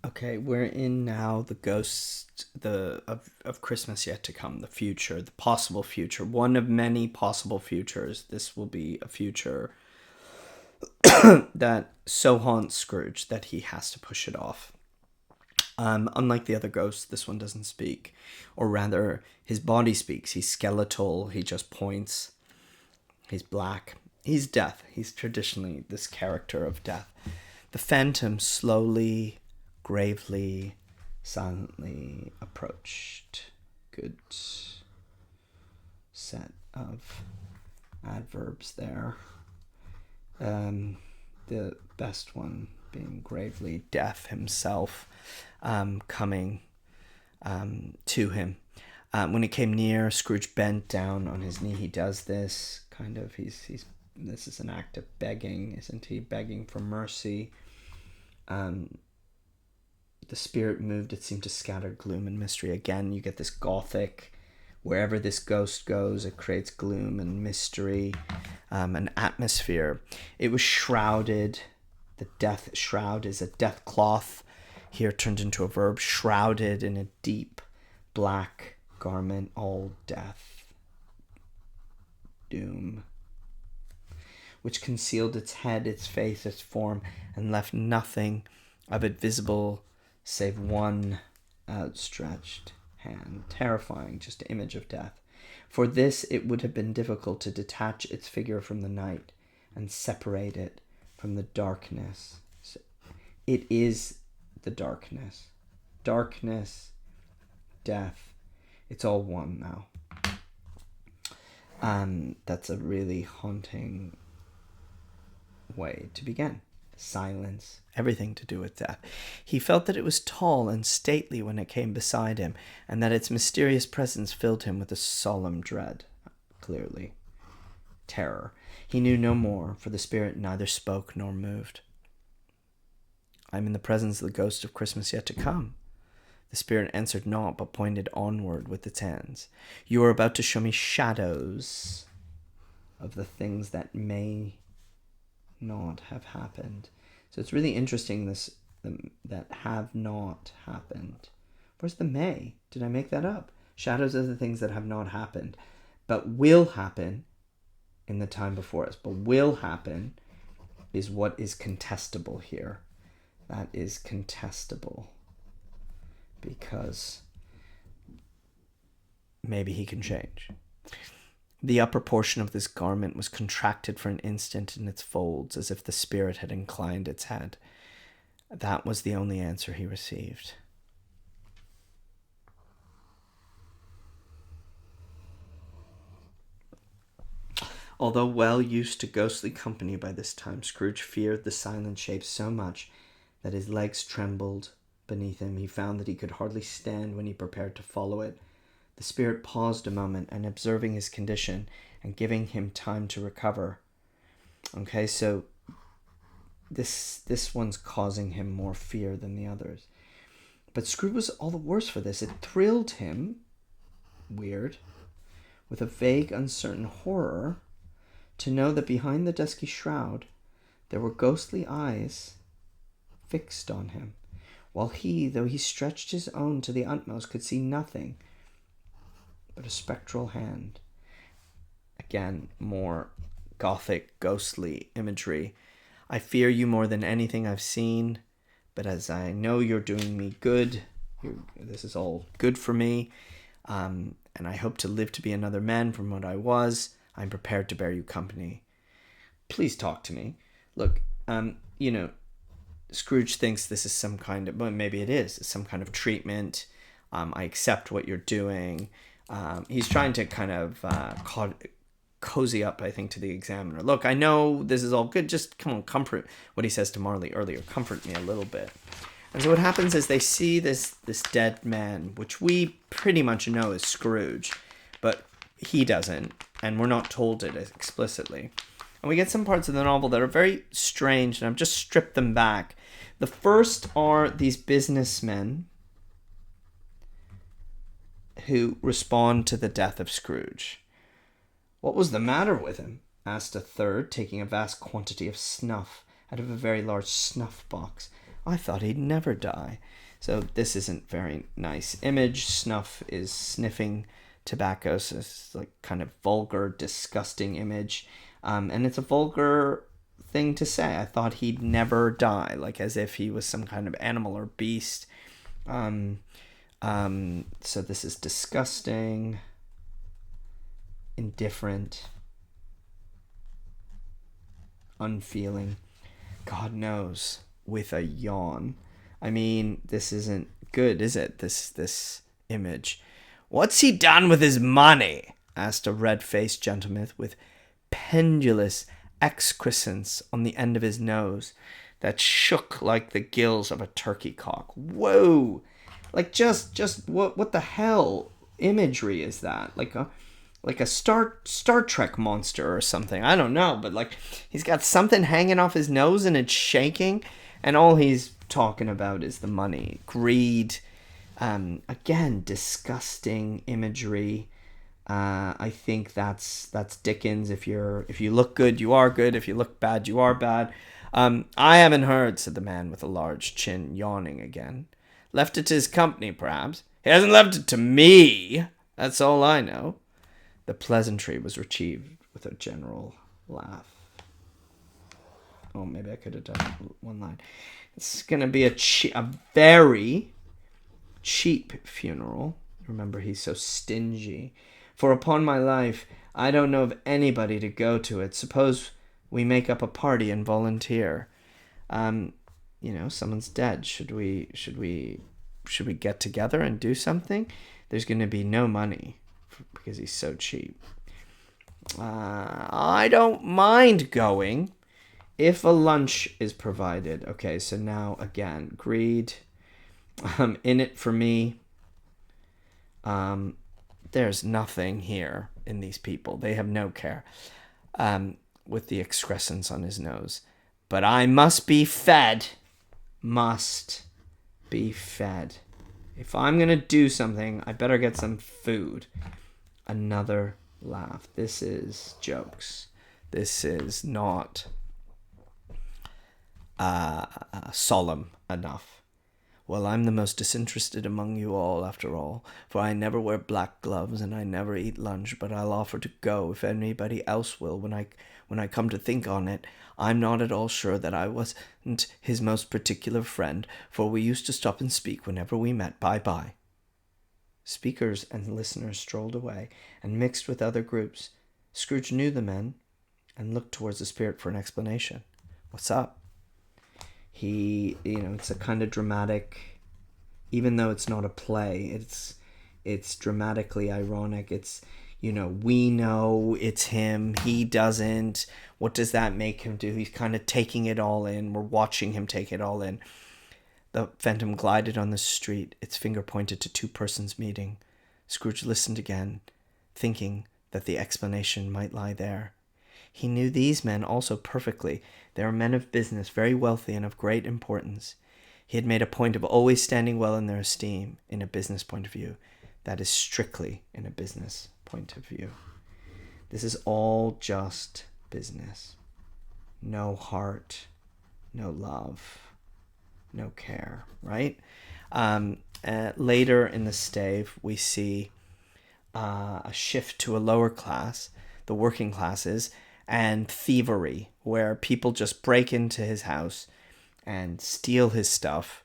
Okay, we're in now the ghost of Christmas yet to come, the future, the possible future, one of many possible futures. This will be a future that so haunts Scrooge that he has to push it off. Unlike the other ghosts, this one doesn't speak, or rather, his body speaks. He's skeletal. He just points. He's black. He's death. He's traditionally this character of death. The phantom slowly, gravely, silently approached. Good set of adverbs there. The best one being gravely, death himself coming to him. When it came near, Scrooge bent down on his knee. He does this kind of, this is an act of begging, isn't he? Begging for mercy. The spirit moved, it seemed to scatter gloom and mystery. Again, you get this gothic, wherever this ghost goes, it creates gloom and mystery, an atmosphere. It was shrouded. The death shroud is a death cloth, here turned into a verb, shrouded in a deep black garment, all death, doom, which concealed its head, its face, its form, and left nothing of it visible save one outstretched hand. Terrifying, just image of death. For this it would have been difficult to detach its figure from the night and separate it from the darkness. It is the darkness. Darkness, death, it's all one now. That's a really haunting way to begin. Silence, everything to do with death. He felt that it was tall and stately when it came beside him, and that its mysterious presence filled him with a solemn dread. Clearly, terror. He knew no more, for the spirit neither spoke nor moved. I am in the presence of the ghost of Christmas yet to come. The spirit answered not, but pointed onward with its hands. You are about to show me shadows of the things that may not have happened. So it's really interesting, that have not happened. Where's the may? Did I make that up? Shadows are the things that have not happened, but will happen in the time before us. But will happen is what is contestable here. That is contestable because maybe he can change. The upper portion of this garment was contracted for an instant in its folds, as if the spirit had inclined its head. That was the only answer he received. Although well used to ghostly company by this time, Scrooge feared the silent shape so much that his legs trembled beneath him. He found that he could hardly stand when he prepared to follow it. The spirit paused a moment, and observing his condition and giving him time to recover. Okay, so this one's causing him more fear than the others. But Scrooge was all the worse for this. It thrilled him, weird, with a vague, uncertain horror, to know that behind the dusky shroud there were ghostly eyes fixed on him, while he, though he stretched his own to the utmost, could see nothing but a spectral hand. Again, more gothic, ghostly imagery. I fear you more than anything I've seen, but as I know you're doing me good, this is all good for me, and I hope to live to be another man from what I was. I'm prepared to bear you company. Please talk to me. Look, Scrooge thinks this is some kind of, well, maybe it is, some kind of treatment. I accept what you're doing. He's trying to kind of cozy up, I think, to the examiner. Look, I know this is all good. Just come on, comfort. What he says to Marley earlier, comfort me a little bit. And so what happens is they see this dead man, which we pretty much know is Scrooge, but he doesn't, and we're not told it explicitly. And we get some parts of the novel that are very strange, and I've just stripped them back. The first are these businessmen who respond to the death of Scrooge. What was the matter with him? Asked a third, taking a vast quantity of snuff out of a very large snuff box. I thought he'd never die. So this isn't very nice image. Snuff is sniffing tobacco, so it's like kind of vulgar, disgusting image. And it's a vulgar thing to say. I thought he'd never die, like as if he was some kind of animal or beast. So this is disgusting, indifferent, unfeeling. God knows, with a yawn. I mean, this isn't good, is it? This image. What's he done with his money? Asked a red-faced gentleman with pendulous excrescence on the end of his nose that shook like the gills of a turkey cock. Whoa! Like just what the hell imagery is that? Like a Star Trek monster or something. I don't know, but like he's got something hanging off his nose and it's shaking, and all he's talking about is the money, greed. Again, disgusting imagery. I think that's Dickens. If you look good, you are good. If you look bad, you are bad. I haven't heard, said the man with a large chin, yawning again. Left it to his company, perhaps. He hasn't left it to me. That's all I know. The pleasantry was received with a general laugh. Oh, maybe I could have done one line. It's going to be a very cheap funeral. Remember, he's so stingy. For upon my life, I don't know of anybody to go to it. Suppose we make up a party and volunteer. Someone's dead. Should we get together and do something? There's going to be no money because he's so cheap. I don't mind going if a lunch is provided. Okay, so now again, greed. In it for me. There's nothing here in these people. They have no care. With the excrescence on his nose. But I must be fed. Must be fed. If I'm going to do something, I better get some food. Another laugh. This is jokes. This is not solemn enough. Well, I'm the most disinterested among you all, after all, for I never wear black gloves and I never eat lunch, but I'll offer to go if anybody else will. When I come to think on it, I'm not at all sure that I wasn't his most particular friend, for we used to stop and speak whenever we met. Bye-bye. Speakers and listeners strolled away and mixed with other groups. Scrooge knew the men and looked towards the spirit for an explanation. What's up? It's a kind of dramatic, even though it's not a play, it's dramatically ironic. It's, we know it's him, he doesn't. What does that make him do? He's kind of taking it all in. We're watching him take it all in. The phantom glided on the street. Its finger pointed to two persons meeting. Scrooge listened again, thinking that the explanation might lie there. He knew these men also perfectly. They were men of business, very wealthy and of great importance. He had made a point of always standing well in their esteem, in a business point of view. That is strictly in a business point of view. This is all just business. No heart, no love, no care, right? Later in the stave, we see a shift to a lower class, the working classes, and thievery, where people just break into his house and steal his stuff.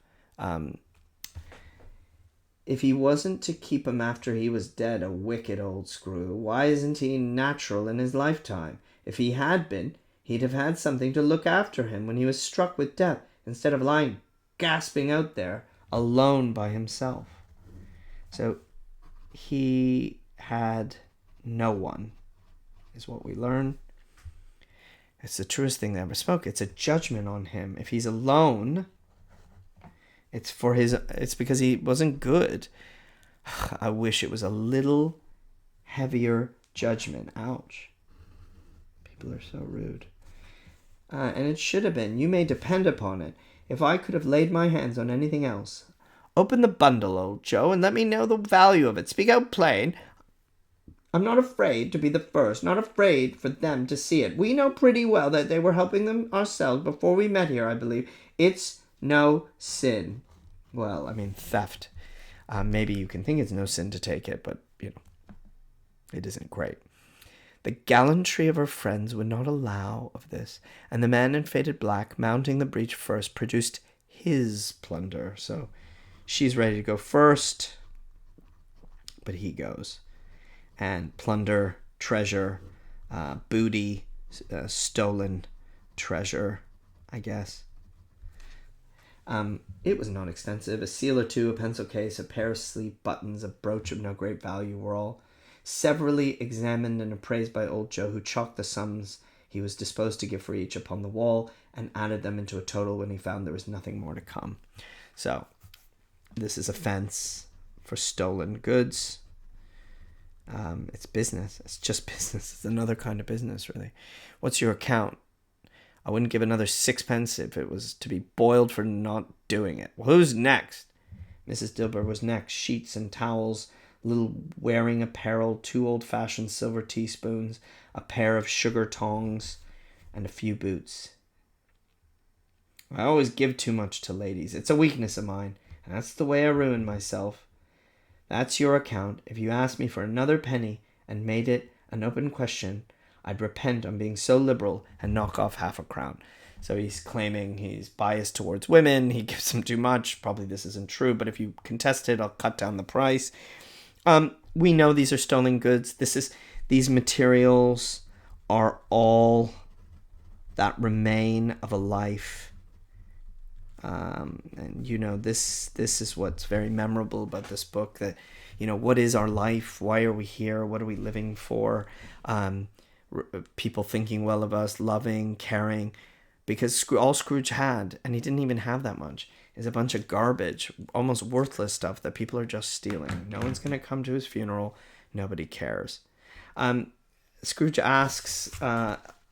If he wasn't to keep him after he was dead, a wicked old screw, why isn't he natural in his lifetime? If he had been, he'd have had something to look after him when he was struck with death, instead of lying gasping out there alone by himself. So he had no one, is what we learn. It's the truest thing they ever spoke. It's a judgment on him. If he's alone, it's because he wasn't good. I wish it was a little heavier judgment. Ouch. People are so rude. And it should have been. You may depend upon it. If I could have laid my hands on anything else. Open the bundle, old Joe, and let me know the value of it. Speak out plain. I'm not afraid to be the first, not afraid for them to see it. We know pretty well that they were helping them ourselves before we met here, I believe. It's no sin. Well, I mean, theft. Maybe you can think it's no sin to take it, but, it isn't great. The gallantry of her friends would not allow of this, and the man in faded black, mounting the breach first, produced his plunder. So she's ready to go first, but he goes. And plunder, treasure, booty, stolen treasure, I guess. It was not extensive. A seal or two, a pencil case, a pair of sleeve buttons, a brooch of no great value were all severally examined and appraised by old Joe, who chalked the sums he was disposed to give for each upon the wall and added them into a total when he found there was nothing more to come. So, this is offense for stolen goods. It's business. It's just business. It's another kind of business, really. What's your account? I wouldn't give another sixpence if it was to be boiled for not doing it. Well, who's next? Mrs. Dilber was next. Sheets and towels, little wearing apparel, 2 old-fashioned silver teaspoons, a pair of sugar tongs, and a few boots. I always give too much to ladies. It's a weakness of mine, and that's the way I ruin myself. That's your account. If you asked me for another penny and made it an open question, I'd repent on being so liberal and knock off half a crown. So he's claiming he's biased towards women. He gives them too much. Probably this isn't true, but if you contest it, I'll cut down the price. We know these are stolen goods. These materials are all that remain of a life. And this is what's very memorable about this book, that, what is our life? Why are we here? What are we living for? People thinking well of us, loving, caring, because all Scrooge had, and he didn't even have that much, is a bunch of garbage, almost worthless stuff that people are just stealing. No one's going to come to his funeral. Nobody cares. Scrooge asks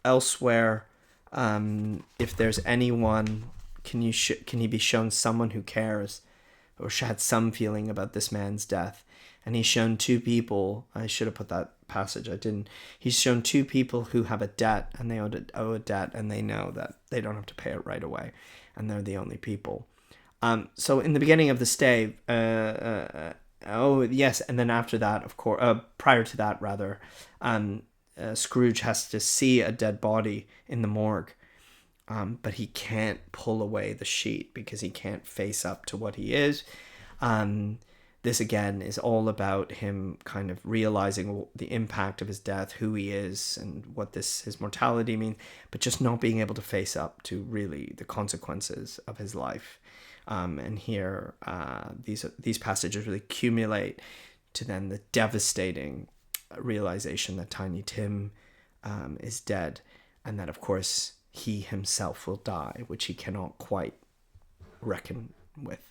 elsewhere if there's anyone, can he be shown someone who cares or had some feeling about this man's death? And he's shown 2 people. I should have put that passage. I didn't. He's shown 2 people who have a debt, and they owe a debt, and they know that they don't have to pay it right away, and they're the only people. So in the beginning of the stave, yes, and then after that, of course, prior to that, rather, Scrooge has to see a dead body in the morgue, but he can't pull away the sheet because he can't face up to what he is. This, again, is all about him kind of realizing the impact of his death, who he is, and what his mortality means, but just not being able to face up to really the consequences of his life. And here, these passages really accumulate to then the devastating realization that Tiny Tim is dead, and that, of course, he himself will die, which he cannot quite reckon with.